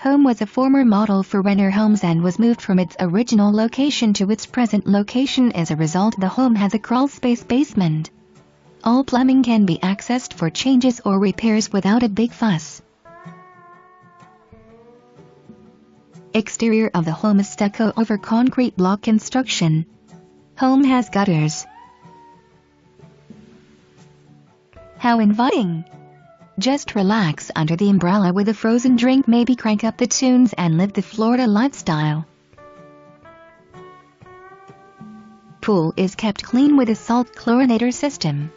home was a former model for Renar Homes and was moved from its original location to its present location. As a result, the home has a crawlspace basement. All plumbing can be accessed for changes or repairs without a big fuss. Exterior of the home is stucco over concrete block construction. Home has gutters. How inviting! Just relax under the umbrella with a frozen drink, maybe crank up the tunes and live the Florida lifestyle. Pool is kept clean with a salt chlorinator system.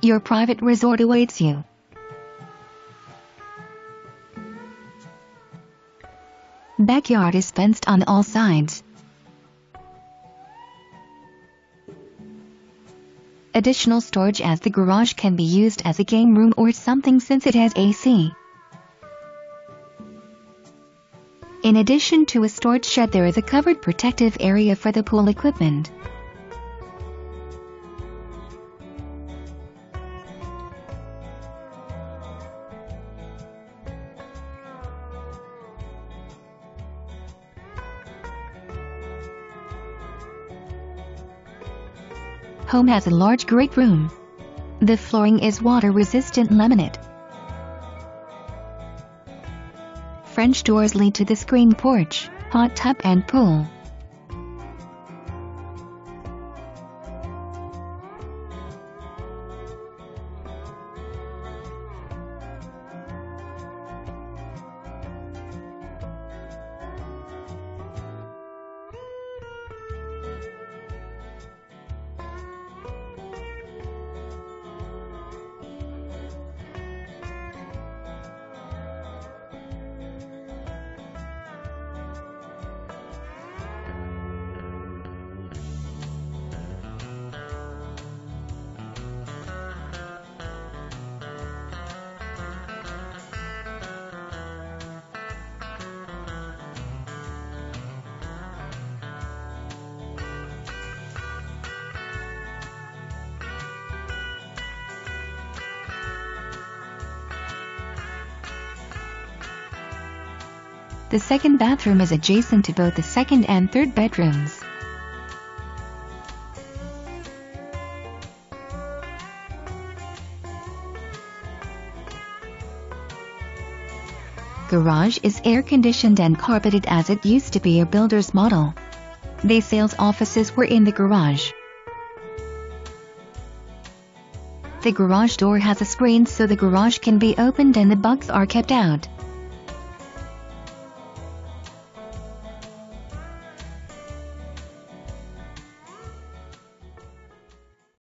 Your private resort awaits you. Backyard is fenced on all sides. Additional storage as the garage can be used as a game room or something since it has AC. In addition to a storage shed, there is a covered protective area for the pool equipment. Home has a large great room. The flooring is water-resistant laminate. French doors lead to the screened porch, hot tub and pool. The second bathroom is adjacent to both the second and third bedrooms. Garage is air-conditioned and carpeted as it used to be a builder's model. The sales offices were in the garage. The garage door has a screen so the garage can be opened and the bugs are kept out.